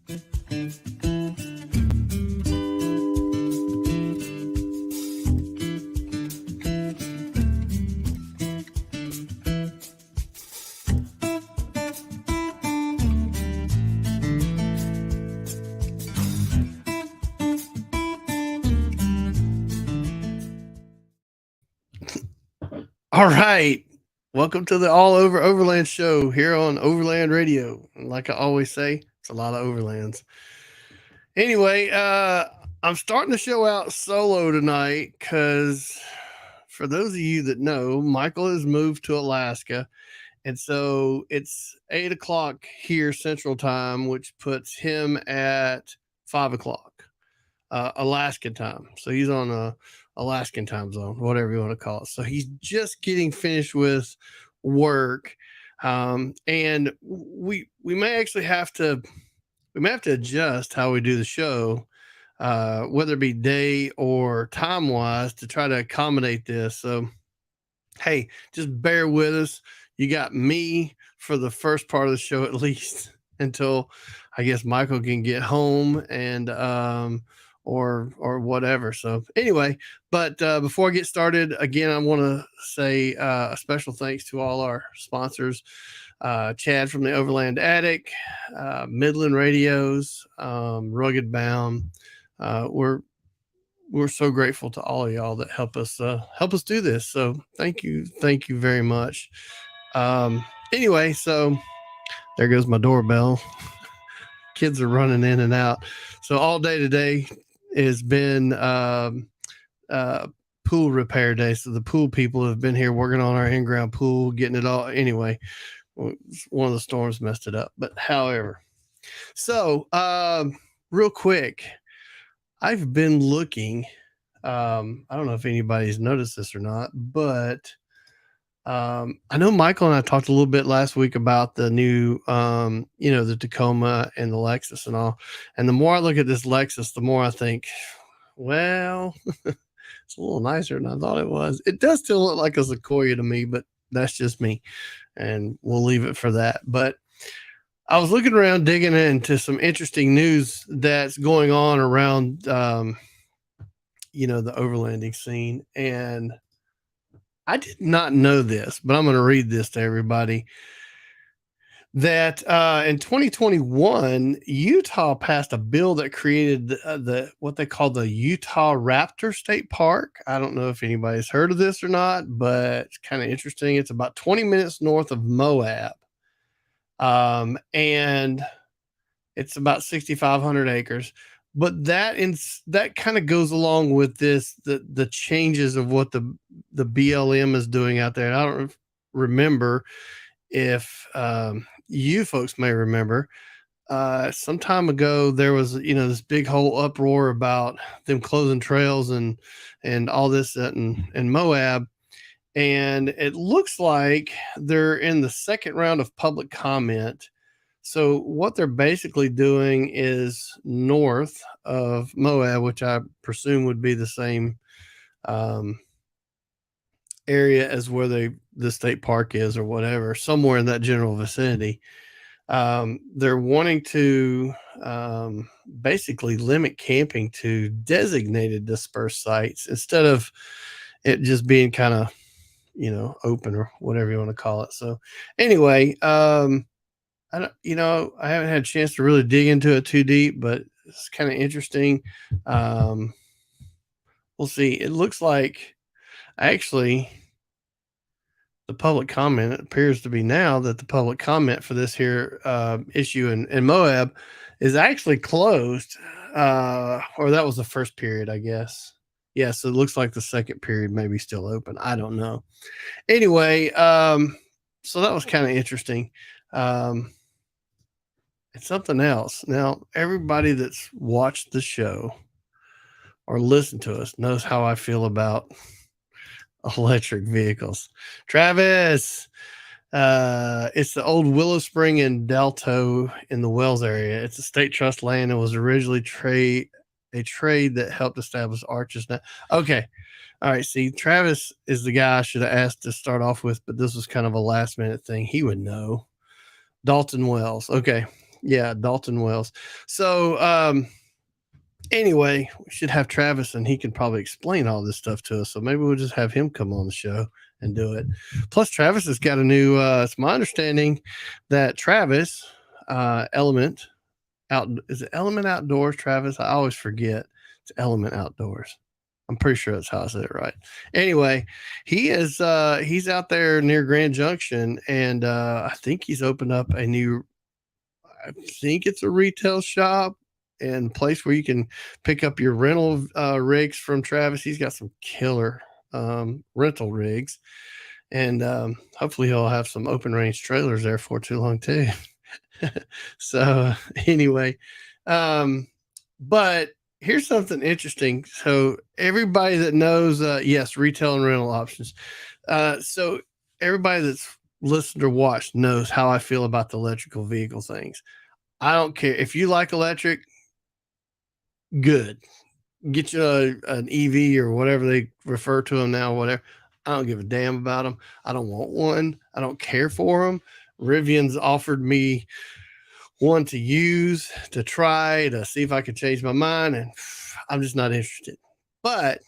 All right. Welcome to the All Over Overland show here on Overland Radio. And like I always say, it's a lot of overlands. Anyway, I'm starting the show out solo tonight because for those of you that know, Michael has moved to Alaska. And so it's 8 o'clock here Central Time, which puts him at 5 o'clock Alaskan time. So he's on a Alaskan time zone, whatever you want to call it. So he's just getting finished with work, and we may actually have to adjust how we do the show, whether it be day or time wise, to try to accommodate this. So hey, just bear with us. You got me for the first part of the show at least until I guess Michael can get home and or whatever. So anyway, but before I get started, again, I want to say a special thanks to all our sponsors, Chad from the Overland Attic, Midland Radios, Rugged Bound. We're so grateful to all of y'all that help us do this. So thank you very much. Anyway, so there goes my doorbell. Kids are running in and out. So all day today has been pool repair day. So the pool people have been here working on our in-ground pool, getting it all. Anyway, one of the storms messed it up. But however, so real quick, I've been looking. I don't know if anybody's noticed this or not, but I know Michael and I talked a little bit last week about the new, the Tacoma and the Lexus and all. And the more I look at this Lexus, the more I think, well, it's a little nicer than I thought it was. It does still look like a Sequoia to me, but that's just me. And we'll leave it for that. But I was looking around, digging into some interesting news that's going on around, the overlanding scene. And I did not know this, but I'm going to read this to everybody. That in 2021, Utah passed a bill that created the what they call the Utah Raptor State Park. I don't know if anybody's heard of this or not, but it's kind of interesting. It's about 20 minutes north of Moab, and it's about 6,500 acres. But that kind of goes along with this, the changes of what the BLM is doing out there. And I don't remember if you folks may remember, some time ago there was this big whole uproar about them closing trails and all this in Moab. And it looks like they're in the second round of public comment. So what they're basically doing is north of Moab, which I presume would be the same area as where the state park is or whatever, somewhere in that general vicinity. They're wanting to basically limit camping to designated dispersed sites instead of it just being kind of, open or whatever you want to call it. So anyway, I haven't had a chance to really dig into it too deep, but it's kind of interesting. We'll see. It looks like actually the public comment, it appears to be now that the public comment for this here issue in Moab is actually closed, or that was the first period, I guess. Yeah, so it looks like the second period may be still open. I don't know. Anyway, so that was kind of interesting. It's something else. Now, everybody that's watched the show or listened to us knows how I feel about electric vehicles. Travis, it's the old Willow Spring and Delto in the Wells area. It's a state trust land and was originally a trade that helped establish Arches. Now, okay. All right. See, Travis is the guy I should have asked to start off with, but this was kind of a last minute thing. He would know. Dalton Wells. Okay. Yeah, Dalton Wells. So anyway, we should have Travis, and he can probably explain all this stuff to us. So maybe we'll just have him come on the show and do it. Plus, Travis has got a new. It's my understanding that Travis Element out is it Element Outdoors. Travis, I always forget. It's Element Outdoors. I'm pretty sure that's how I said it right. Anyway, he's out there near Grand Junction, and I think he's opened up a new. I think it's a retail shop and place where you can pick up your rental rigs from Travis. He's got some killer rental rigs, and hopefully he'll have some open range trailers there for too long too. So anyway, but here's something interesting. So everybody that knows, yes, retail and rental options. So everybody that's listened or watched knows how I feel about the electrical vehicle things. I don't care if you like electric. Good, get you an EV or whatever they refer to them now. Whatever. I don't give a damn about them. I don't want one. I don't care for them. Rivian's offered me one to use, to try, to see if I could change my mind, and I'm just not interested. But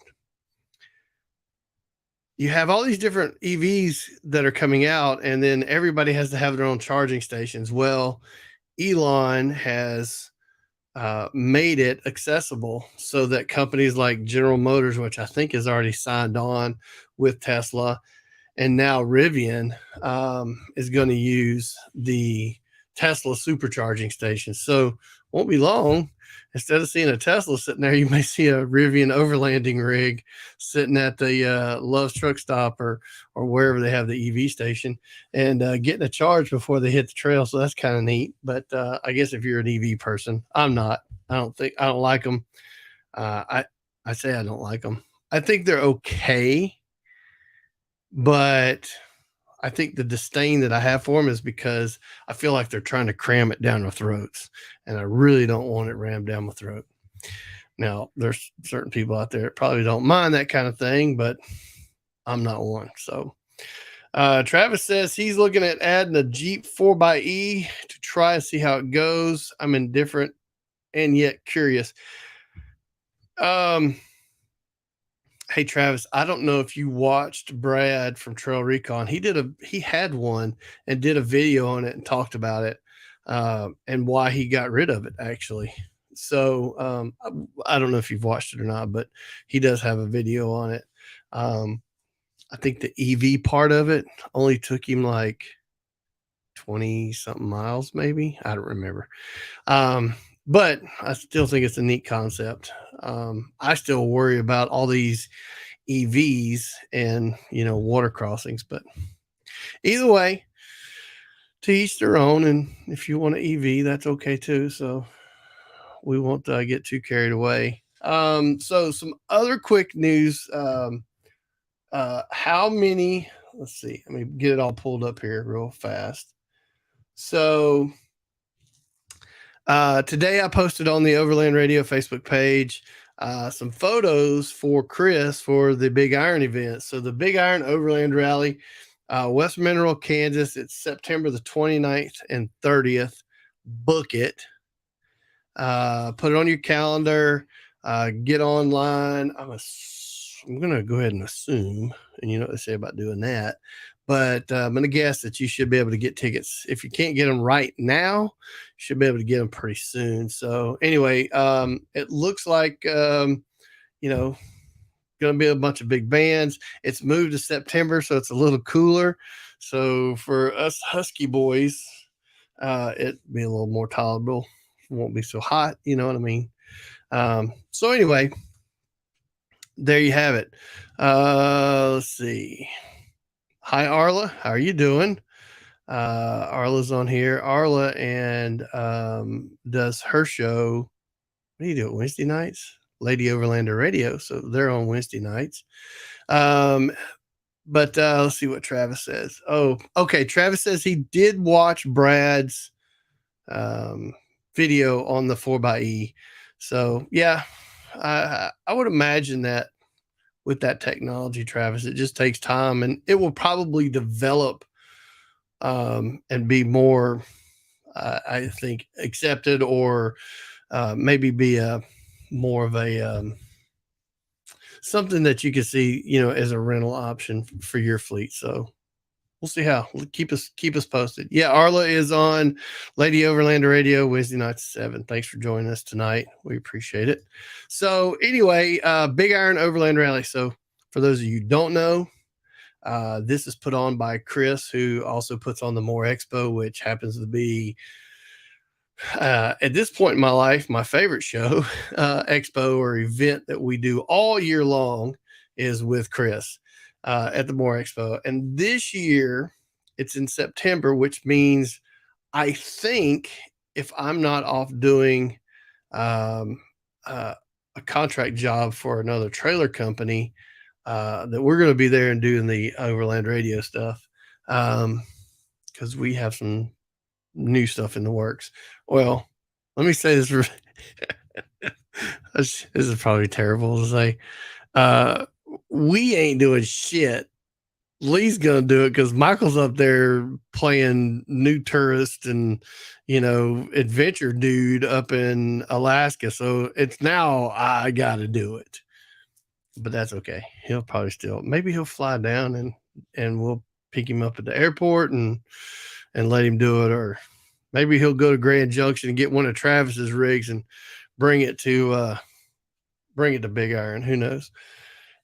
you have all these different EVs that are coming out, and then everybody has to have their own charging stations. Well, Elon has made it accessible so that companies like General Motors, which I think has already signed on with Tesla, and now Rivian is going to use the Tesla supercharging stations. So won't be long. Instead of seeing a Tesla sitting there, you may see a Rivian overlanding rig sitting at the Love's truck stop or wherever they have the EV station, and getting a charge before they hit the trail. So that's kind of neat. But I guess if you're an EV person, I'm not. I don't like them. I say I don't like them. I think they're okay, but I think the disdain that I have for them is because I feel like they're trying to cram it down our throats, and I really don't want it rammed down my throat. Now, there's certain people out there that probably don't mind that kind of thing, but I'm not one. So, Travis says he's looking at adding a Jeep 4xe to try and see how it goes. I'm indifferent and yet curious. Hey Travis, I don't know if you watched Brad from Trail Recon. He had one and did a video on it and talked about it, and why he got rid of it actually. So I don't know if you've watched it or not, but he does have a video on it. I think the EV part of it only took him like 20 something miles, maybe. I don't remember. But I still think it's a neat concept. I still worry about all these EVs and, water crossings, but either way, to each their own. And if you want an EV, that's okay too. So we won't get too carried away. So some other quick news. How many, let's see, let me get it all pulled up here real fast. So today I posted on the Overland Radio Facebook page some photos for Chris for the Big Iron event. So the Big Iron Overland Rally, West Mineral, Kansas. It's September the 29th and 30th. Book it. Put it on your calendar. Get online. I'm going to go ahead and assume, and you know what they say about doing that, but I'm going to guess that you should be able to get tickets. If you can't get them right now, you should be able to get them pretty soon. So anyway, it looks like, going to be a bunch of big bands. It's moved to September, so it's a little cooler. So for us Husky boys, it'd be a little more tolerable. It won't be so hot. You know what I mean? So anyway, there you have it. Let's see. Hi, Arla. How are you doing? Arla's on here. Arla and does her show. What do you do? Wednesday nights? Lady Overlander Radio. So they're on Wednesday nights. But let's see what Travis says. Oh, okay. Travis says he did watch Brad's video on the 4xe. So yeah, I would imagine that with that technology, Travis, it just takes time, and it will probably develop and be more I think, accepted, or maybe be a more of a something that you can see, as a rental option for your fleet. So we'll see how. Keep us posted. Yeah, Arla is on Lady Overland Radio Wednesday nights at 7. Thanks for joining us tonight. We appreciate it. So anyway, Big Iron Overland Rally. So for those of you who don't know, this is put on by Chris, who also puts on the More Expo, which happens to be at this point in my life, my favorite show, expo or event that we do all year long is with Chris at the More Expo. And this year it's in September, which means I think, if I'm not off doing um, a contract job for another trailer company, that we're going to be there and doing the Overland Radio stuff, because we have some new stuff in the works. Well, let me say this. This is probably terrible to say. We ain't doing shit. Lee's gonna do it because Michael's up there playing new tourist and adventure dude up in Alaska. So it's now I gotta do it. But that's okay. He'll probably maybe he'll fly down and we'll pick him up at the airport and let him do it, or maybe he'll go to Grand Junction and get one of Travis's rigs and bring it to Big Iron. Who knows?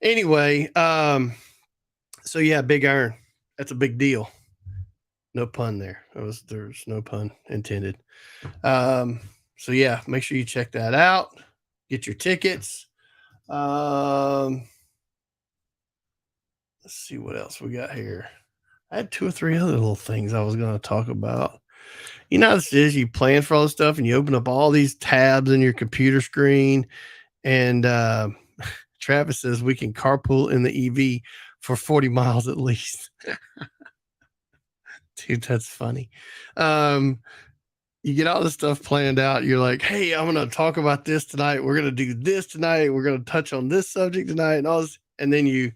Anyway, so yeah, Big Iron. That's a big deal. No pun there. There's no pun intended. So yeah, make sure you check that out. Get your tickets. Let's see what else we got here. I had 2 or 3 other little things I was going to talk about. You know how this is, you plan for all this stuff and you open up all these tabs in your computer screen, and Travis says we can carpool in the EV for 40 miles at least. Dude, that's funny. You get all this stuff planned out. You're like, hey, I'm going to talk about this tonight. We're going to do this tonight. We're going to touch on this subject tonight and all this. And then you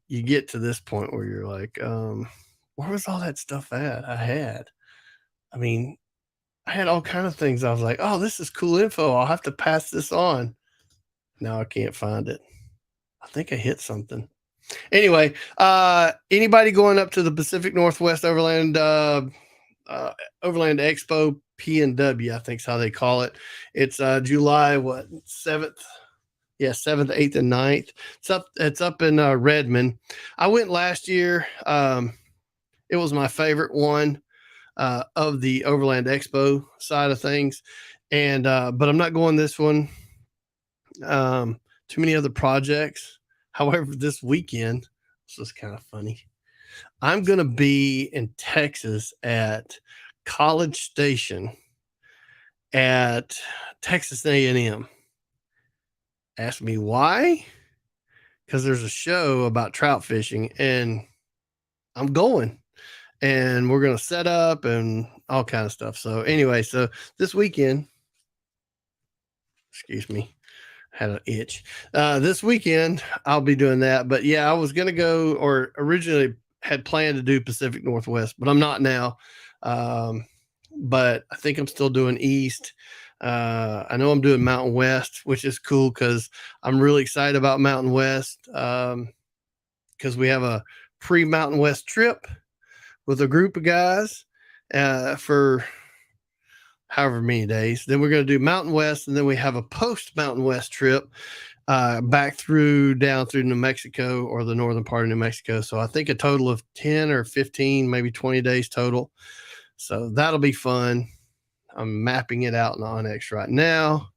get to this point where you're like, where was all that stuff at? I had all kind of things. I was like, oh, this is cool info. I'll have to pass this on. Now I can't find it. I think I hit something. Anyway, anybody going up to the Pacific Northwest Overland Overland Expo, P&W, I think is how they call it. It's July 7th? Yeah, 7th, 8th, and 9th. It's up in Redmond. I went last year. It was my favorite one of the Overland Expo side of things. And but I'm not going this one. Too many other projects. However, this weekend, this is kind of funny. I'm going to be in Texas at College Station at Texas A&M. Ask me why? Because there's a show about trout fishing, and I'm going. And we're going to set up and all kind of stuff. So anyway, so this weekend, excuse me, had an itch. This weekend, I'll be doing that. But yeah, I was going to go, or originally had planned to do Pacific Northwest, but I'm not now. But I think I'm still doing East. I know I'm doing Mountain West, which is cool because I'm really excited about Mountain West because we have a pre-Mountain West trip with a group of guys for however many days. Then we're going to do Mountain West, and then we have a post-Mountain West trip back down through New Mexico, or the northern part of New Mexico. So I think a total of 10 or 15, maybe 20 days total. So that'll be fun. I'm mapping it out in Onyx right now.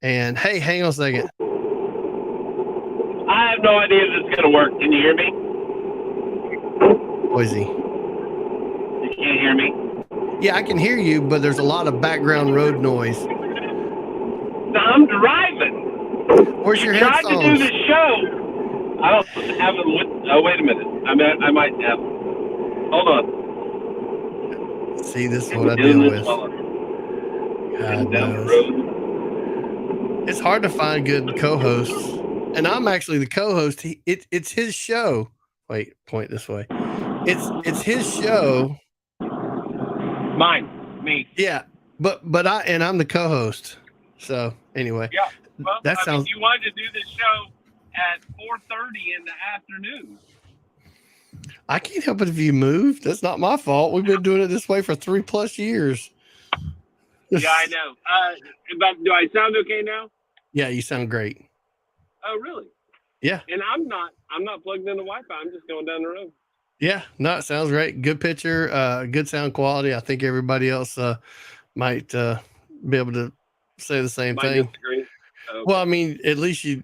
And hey, hang on a second. I have no idea if this is going to work. Can you hear me? Boise. You can't hear me? Yeah, I can hear you, but there's a lot of background road noise. No, I'm driving. Where's your headphones? Tried to do the show. I don't have them with. Oh, wait a minute. I might have. Hold on. See, this is what I deal with. God knows. It's hard to find good co-hosts, and I'm actually the co-host. It's his show. Wait, point this way. It's his show. Mine. Me. Yeah, but I'm the co-host. So anyway, Yeah. Well, that sounds. you wanted to do this show at 4:30 in the afternoon. I can't help it if you move. That's not my fault. We've been doing it this way for 3+ years. Yeah, I know. But do I sound okay now? Yeah, you sound great. Oh, really? Yeah. And I'm not plugged into Wi-Fi. I'm just going down the road. Yeah, no, it sounds great. Good picture, good sound quality. I think everybody else might be able to say the same Might thing. disagree. Okay. Well, I mean, at least you.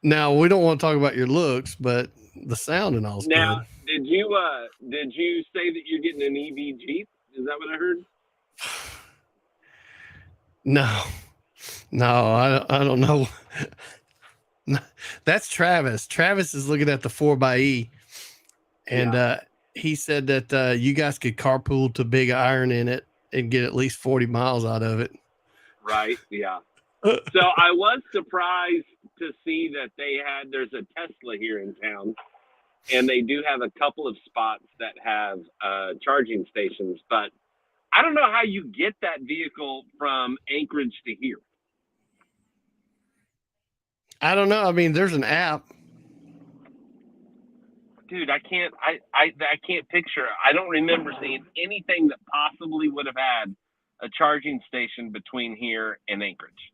Now we don't want to talk about your looks, but the sound and all's Now, good. did you say that you're getting an EV Jeep? Is that what I heard? No, I don't know. That's Travis. Travis is looking at the 4xe, and he said that you guys could carpool to Big Iron in it and get at least 40 miles out of it. Right. Yeah. So I was surprised to see that there's a Tesla here in town, and they do have a couple of spots that have charging stations, but I don't know how you get that vehicle from Anchorage to here. I don't know. I mean, there's an app. Dude, I can't picture. I don't remember seeing anything that possibly would have had a charging station between here and Anchorage.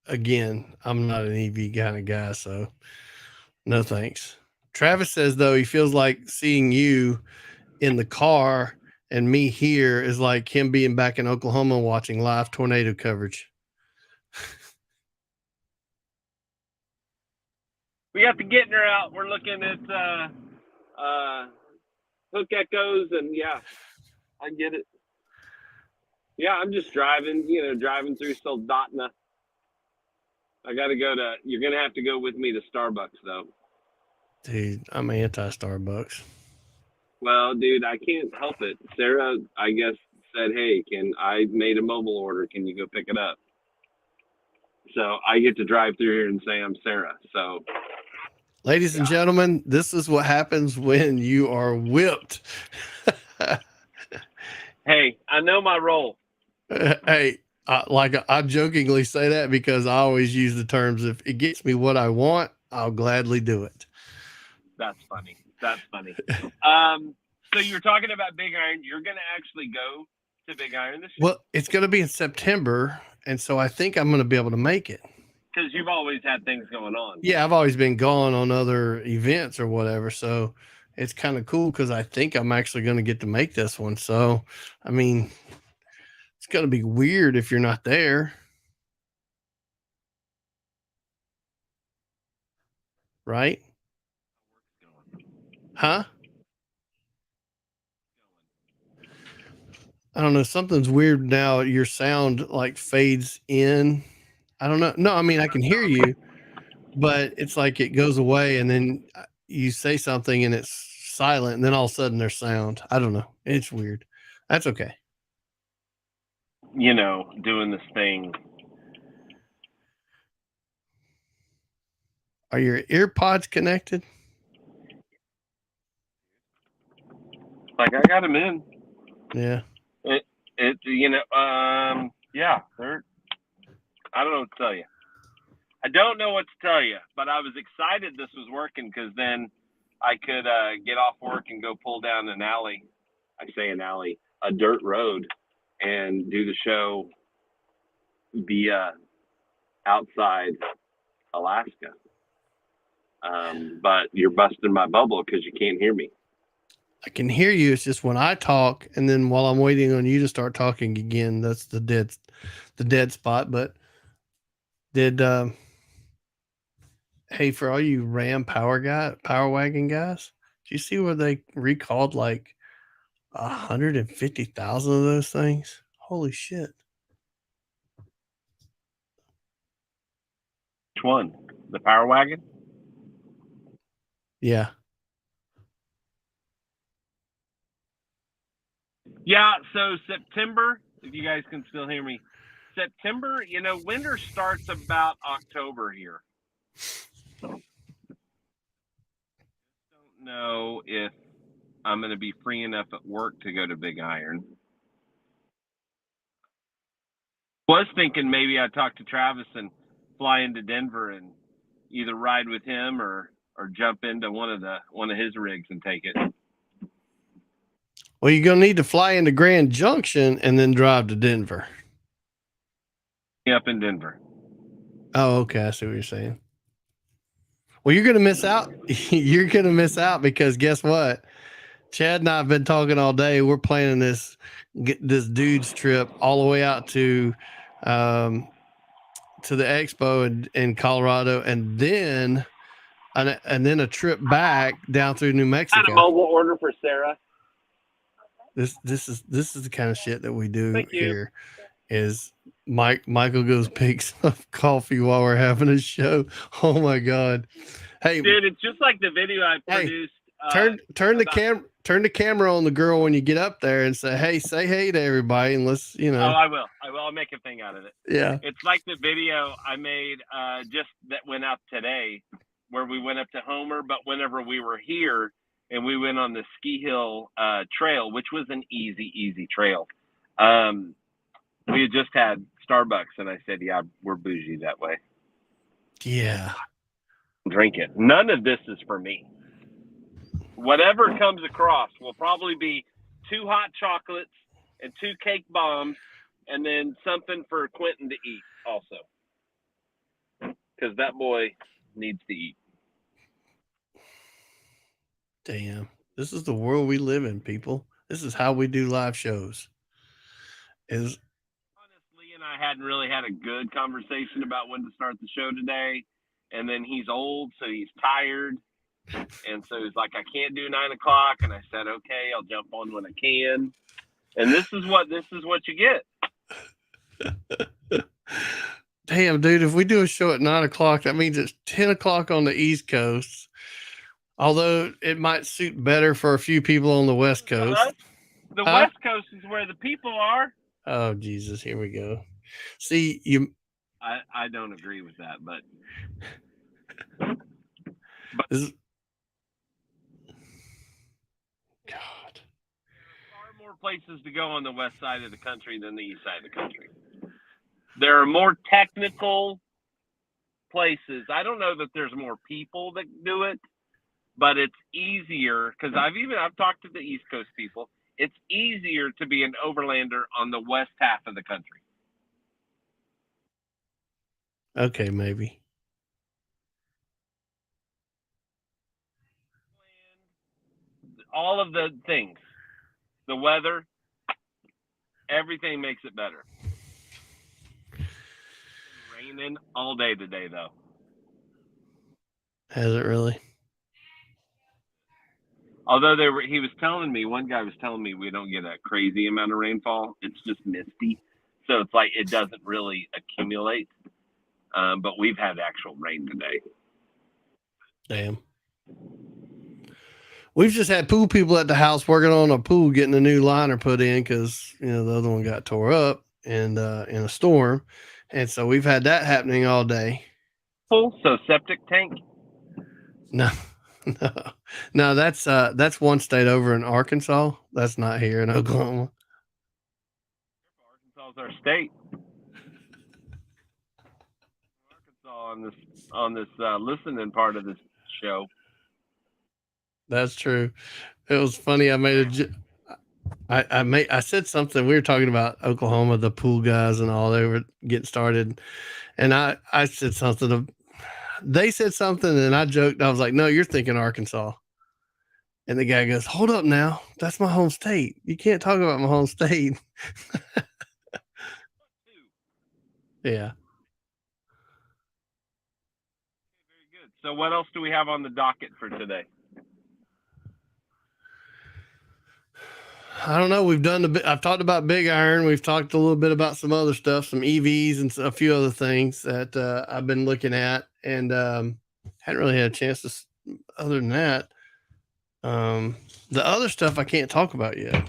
Again, I'm not an EV kind of guy, so no thanks. Travis says though he feels like seeing you in the car and me here is like him being back in Oklahoma watching live tornado coverage. We got the Gittner out. We're looking at hook echoes, and yeah, I get it. Yeah, I'm just driving through Soldotna. I got to go you're going to have to go with me to Starbucks, though. Dude, I'm anti-Starbucks. Well, dude, I can't help it. Sarah, I guess, said, hey, I made a mobile order. Can you go pick it up? So I get to drive through here and say I'm Sarah. So, ladies and gentlemen, this is what happens when you are whipped. Hey, I know my role. Hey, I jokingly say that because I always use the terms, if it gets me what I want, I'll gladly do it. That's funny. So you're talking about Big Iron. You're going to actually go to Big Iron this year? Well, it's going to be in September, and so I think I'm going to be able to make it. Because you've always had things going on. Yeah, I've always been gone on other events or whatever, so it's kind of cool because I think I'm actually going to get to make this one. So, I mean, it's going to be weird if you're not there. Right? Huh? I don't know. Something's weird now. Your sound like fades in. I don't know. No, I mean, I can hear you, but it's like it goes away and then you say something and it's silent and then all of a sudden there's sound. I don't know. It's weird. That's okay. Doing this thing. Are your earpods connected? Like I got them in. Yeah. Yeah, they're. I don't know what to tell you. I don't know what to tell you, but I was excited this was working because then I could get off work and go pull down an alley. I say an alley, a dirt road, and do the show via outside Alaska. But you're busting my bubble because you can't hear me. I can hear you. It's just when I talk, and then while I'm waiting on you to start talking again, that's the dead spot. But hey, for all you Ram power wagon guys, do you see where they recalled like 150,000 of those things? Holy shit! Which one? The Power Wagon? Yeah. Yeah, so September, if you guys can still hear me, September, winter starts about October here. Don't know if I'm going to be free enough at work to go to Big Iron. Was thinking maybe I'd talk to Travis and fly into Denver and either ride with him or jump into one of his rigs and take it. Well, you're gonna need to fly into Grand Junction and then drive to Denver. Up in Denver. Oh, okay. I see what you're saying. Well, you're gonna miss out. You're gonna miss out because guess what? Chad and I have been talking all day. We're planning this dude's trip all the way out to the expo in Colorado, and then a trip back down through New I had a Mexico. mobile order for Sarah. This is the kind of shit that we do Thank you. here. Is Michael goes picks up coffee while we're having a show. Oh my god! Hey, dude, it's just like the video I produced. Turn the camera on the girl when you get up there and say hey to everybody, and let's Oh, I will. I'll make a thing out of it. Yeah. It's like the video I made just that went out today, where we went up to Homer, but whenever we were here and we went on the ski hill trail, which was an easy trail. We had just had Starbucks, and I said, "Yeah, we're bougie that way." Yeah. Drink it. None of this is for me. Whatever comes across will probably be 2 hot chocolates and 2 cake bombs, and then something for Quentin to eat also, because that boy needs to eat. Damn, this is the world we live in, people. This is how we do live shows. Honestly, and I hadn't really had a good conversation about when to start the show today, and then he's old, so he's tired. And so he's like, I can't do 9 o'clock. And I said, okay, I'll jump on when I can. And this is what you get. Damn, dude, if we do a show at 9 o'clock, that means it's 10 o'clock on the East Coast. Although it might suit better for a few people on the West Coast. The West Coast is where the people are. Oh, Jesus, here we go. See, I don't agree with that, but this is, God. There are far more places to go on the west side of the country than the east side of the country. There are more technical places. I don't know that there's more people that do it, but it's easier because I've talked to the East Coast people. It's easier to be an overlander on the west half of the country. Okay, maybe. All of the things, the weather, everything makes it better. It's raining all day today, though. Has it really? Although one guy was telling me we don't get a crazy amount of rainfall. It's just misty. So it's like it doesn't really accumulate. But we've had actual rain today. Damn. We've just had pool people at the house working on a pool, getting a new liner put in because, the other one got tore up and in a storm. And so we've had that happening all day. So septic tank? No, that's one state over in Arkansas. That's not here in Oklahoma. Arkansas is our state. Arkansas on this listening part of this show. That's true. It was funny. I said something. We were talking about Oklahoma, the pool guys and all. They were getting started, and I said something. They said something, and I joked. I was like, "No, you're thinking Arkansas." And the guy goes, "Hold up now. That's my home state. You can't talk about my home state." Yeah. Very good. So what else do we have on the docket for today? I don't know. I've talked about Big Iron. We've talked a little bit about some other stuff, some EVs and a few other things that I've been looking at, and hadn't really had a chance to. Other than that, the other stuff I can't talk about yet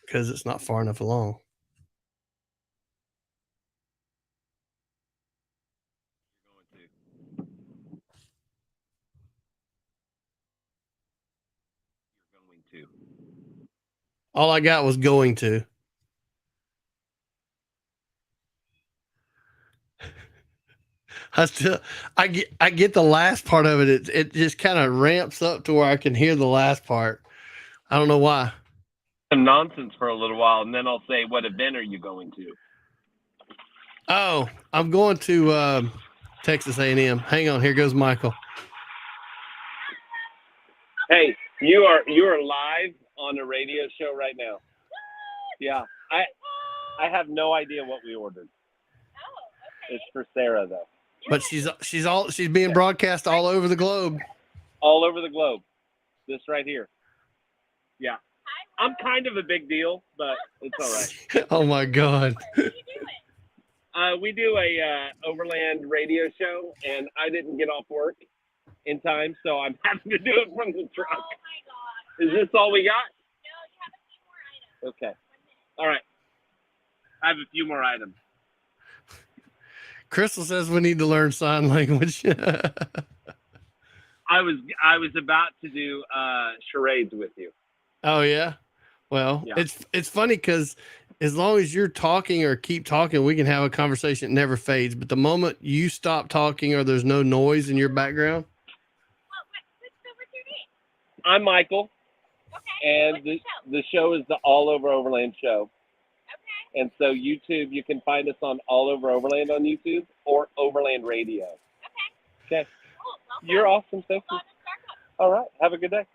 because it's not far enough along. to. All I got was going to. I get the last part of it. It just kind of ramps up to where I can hear the last part. I don't know why. Some nonsense for a little while, and then I'll say, "What event are you going to?" Oh, I'm going to Texas A&M. Hang on, here goes Michael. Hey, you are live on a radio show right now. Yeah, I have no idea what we ordered. Oh, okay. It's for Sarah though. But she's being broadcast all over the globe. All over the globe. This right here. Yeah. I'm kind of a big deal, but it's all right. Oh my God. What are you doing? We do a Overland radio show, and I didn't get off work in time, so I'm having to do it from the truck. Oh my God. Is this all we got? No, you have a few more items. Okay. All right. I have a few more items. Crystal says we need to learn sign language. I was about to do charades with you. Oh yeah. Well, yeah. It's funny because as long as you're talking or keep talking, we can have a conversation. It never fades. But the moment you stop talking or there's no noise in your background. What's your name? I'm Michael. Okay. And the show is the All Over Overland show. Okay. And so YouTube, you can find us on All Over Overland on YouTube or Overland Radio. Okay. Okay. Cool. Welcome. You're awesome. Thank you. All right. Have a good day.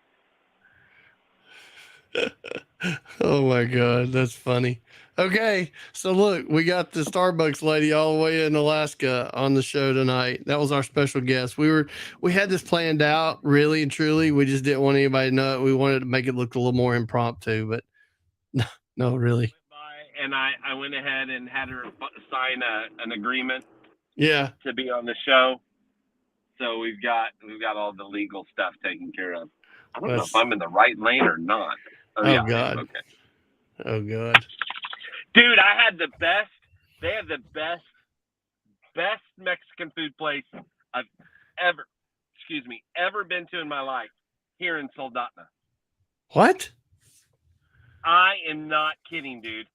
Oh my God, that's funny. Okay, so look, we got the Starbucks lady all the way in Alaska on the show tonight. That was our special guest. We had this planned out, really and truly. We just didn't want anybody to know it. We wanted to make it look a little more impromptu, but no, really. And I went ahead and had her sign an agreement. Yeah. To be on the show. So we've got all the legal stuff taken care of. I don't know if I'm in the right lane or not. Oh yeah, God. Okay. Oh God. Dude, I had the best. They have the best Mexican food place I've ever been to in my life here in Soldotna. What? I am not kidding, dude.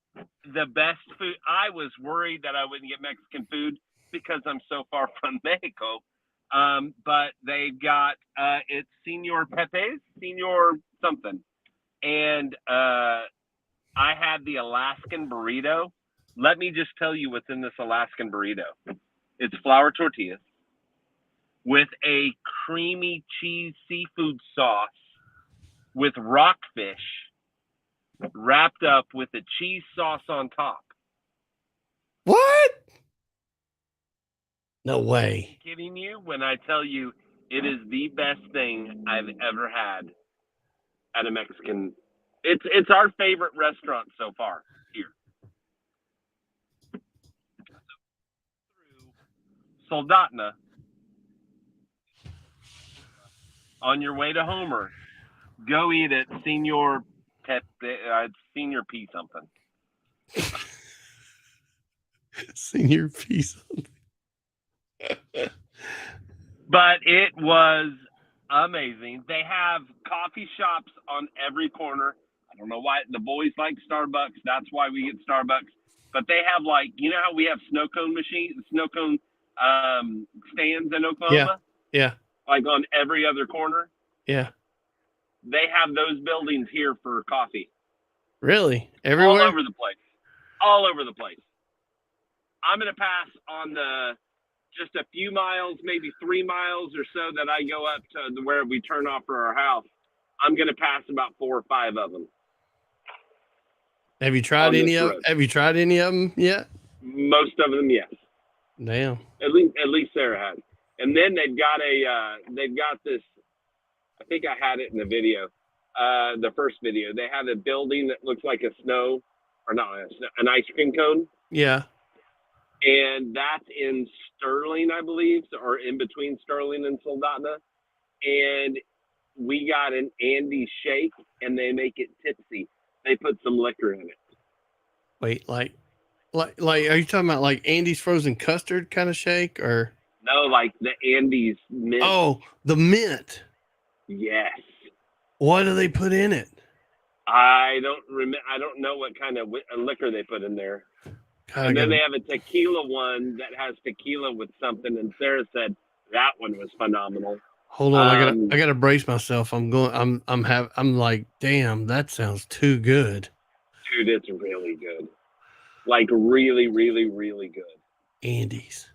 The best food. I was worried that I wouldn't get Mexican food because I'm so far from Mexico. But they've got it's Senor Pepe's, Senor something. And I had the Alaskan burrito. Let me just tell you what's in this Alaskan burrito. It's flour tortillas with a creamy cheese seafood sauce with rockfish wrapped up with a cheese sauce on top. What? No way. I'm kidding you when I tell you it is the best thing I've ever had at a Mexican. It's our favorite restaurant so far here. Through Soldotna, on your way to Homer, go eat at Senor Senior P something. Senior P something. But it was amazing. They have coffee shops on every corner. I don't know why the boys like Starbucks. That's why we get Starbucks. But they have how we have snow cone stands in Oklahoma? Yeah. Like on every other corner? Yeah. They have those buildings here for coffee. Really? Everywhere? All over the place. All over the place. I'm going to pass on just a few miles, maybe 3 miles or so that I go up to where we turn off for our house. I'm going to pass about 4 or 5 of them. Have you tried any of them yet? Most of them, yes. Damn. At least Sarah has. And then they've got this. I think I had it in the video, the first video. They have a building that looks like an ice cream cone. Yeah. And that's in Sterling, I believe, or in between Sterling and Soldotna. And we got an Andy shake, and they make it tipsy. They put some liquor in it. Wait, like, are you talking about like Andy's frozen custard kind of shake, or? No, like the Andy's mint. Oh, the mint. Yes. What do they put in it? I don't remember. I don't know what kind of liquor they put in there. God, And then they have a tequila one that has tequila with something. And Sarah said that one was phenomenal. hold on. I gotta brace myself. I'm like, damn, that sounds too good. Dude, it's really good. Like really, really, really good. Andy's.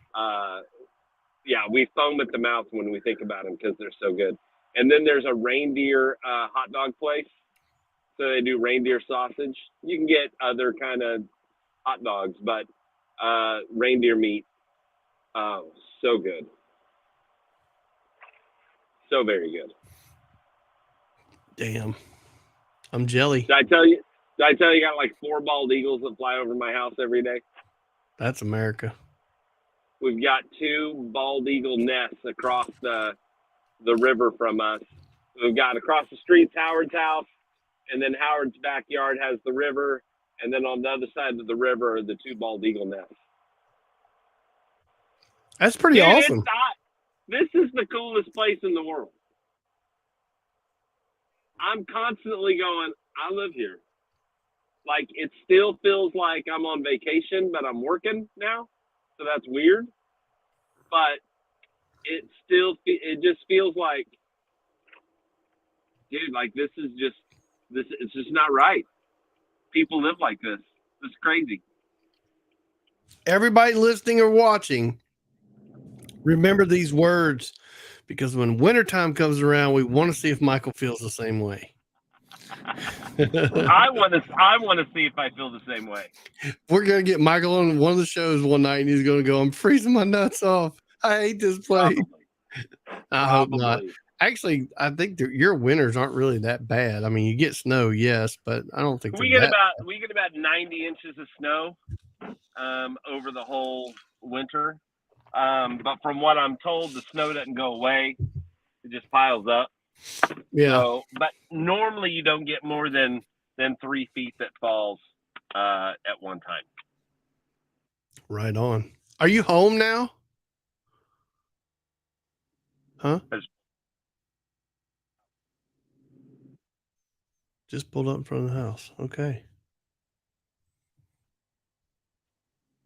Yeah, we foam at the mouth when we think about them because they're so good. And then there's a reindeer hot dog place. So they do reindeer sausage. You can get other kind of hot dogs, but reindeer meat, oh, so good. So very good. Damn. I'm jelly. Did I tell you? Did I tell you I got like 4 bald eagles that fly over my house every day? That's America. We've got 2 bald eagle nests across the river from us. We've got across the street's Howard's house, and then Howard's backyard has the river, and then on the other side of the river are the 2 bald eagle nests. That's pretty awesome. This is the coolest place in the world. I'm constantly going, I live here. Like, it still feels like I'm on vacation, but I'm working now. So that's weird. But it just feels like, dude, like it's just not right. People live like this. It's crazy. Everybody listening or watching, remember these words, because when wintertime comes around, we want to see if Michael feels the same way. I want to see if I feel the same way. We're gonna get Michael on one of the shows one night, and he's gonna go, "I'm freezing my nuts off. I hate this place." I hope not. Actually, I think your winters aren't really that bad. I mean, you get snow, yes, but I don't think we get about 90 inches of snow over the whole winter. But from what I'm told, the snow doesn't go away; it just piles up. Yeah. So, but normally you don't get more than 3 feet that falls at one time. Right on. Are you home now? Huh? Just pulled up in front of the house. Okay.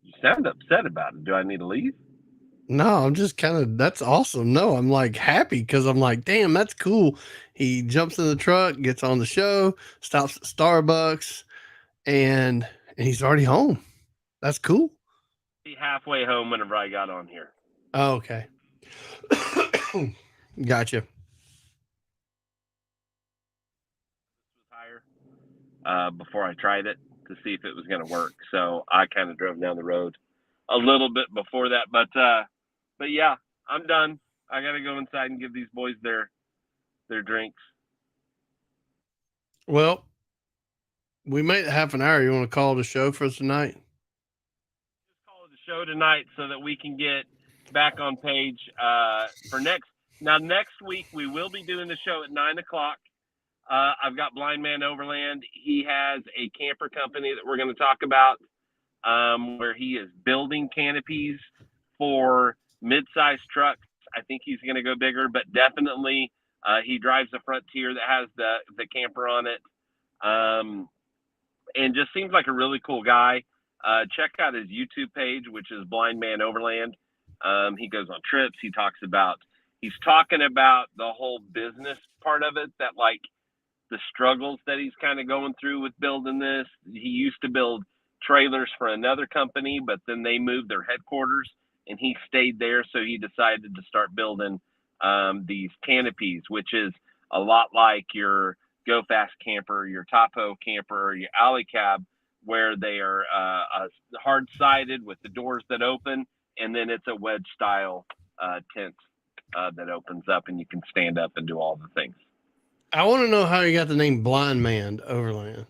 You sound upset about it. Do I need to leave? No, I'm just that's awesome. No, I'm like happy because I'm like, damn, that's cool. He jumps in the truck, gets on the show, stops at Starbucks, and he's already home. That's cool. Halfway home whenever I got on here. Oh, okay. Gotcha. Before I tried it to see if it was going to work. So I kind of drove down the road a little bit before that, but yeah, I'm done. I got to go inside and give these boys their drinks. Well, we made it half an hour. You want to call the show for tonight? Just call it a show tonight so that we can get back on page for next. Now, next week we will be doing the show at 9:00. I've got Blind Man Overland. He has a camper company that we're going to talk about, where he is building canopies for mid-sized trucks. I think he's going to go bigger, but definitely he drives a Frontier that has the camper on it, and just seems like a really cool guy. Check out his YouTube page, which is Blind Man Overland. He goes on trips. He's talking about the whole business part of it, that like the struggles that he's kind of going through with building this. He used to build trailers for another company, but then they moved their headquarters and he stayed there. So he decided to start building these canopies, which is a lot like your Go Fast camper, your Tahoe camper, or your Alley Cab, where they are hard sided with the doors that open, and then it's a wedge style tent that opens up and you can stand up and do all the things. I want to know how you got the name Blind Man Overland.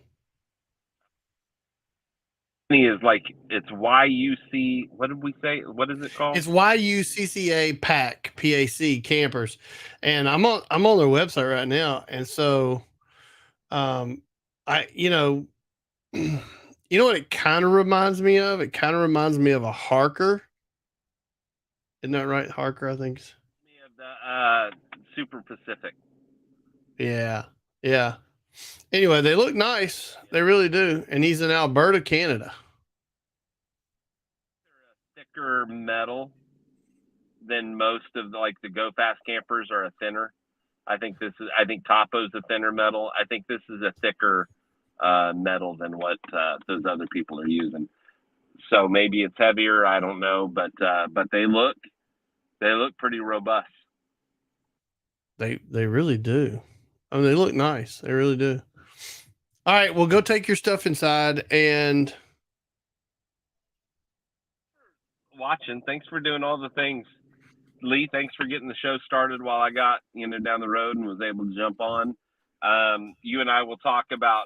Is like, it's YUC. What did we say? What is it called? It's YUCCA PAC campers, and I'm on their website right now. And so, I you know what it kind of reminds me of? It kind of reminds me of a Harker. Isn't that right? Harker, I think. Of the Super Pacific. Yeah. Anyway, they look nice. They really do. And he's in Alberta, Canada. Thicker metal than most of the Go Fast campers are a thinner. I think Topo's a thinner metal. I think this is a thicker metal than what those other people are using. So maybe it's heavier. I don't know, but they look pretty robust. They really do. I mean, they look nice. They really do. All right, well, go take your stuff inside and watching. Thanks for doing all the things. Lee, thanks for getting the show started while I got down the road and was able to jump on. You and I will talk about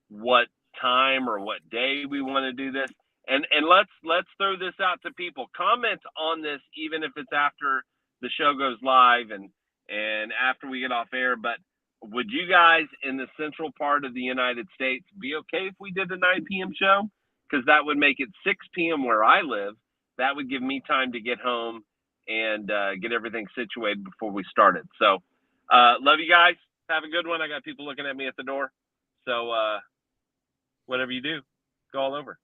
what time or what day we want to do this, and let's throw this out to people. Comment on this, even if it's after the show goes live and after we get off air. But would you guys in the central part of the United States be okay if we did a 9 p.m. show? Because that would make it 6 p.m. where I live. That would give me time to get home and get everything situated before we started. So love you guys. Have a good one. I got people looking at me at the door. So whatever you do, go all over.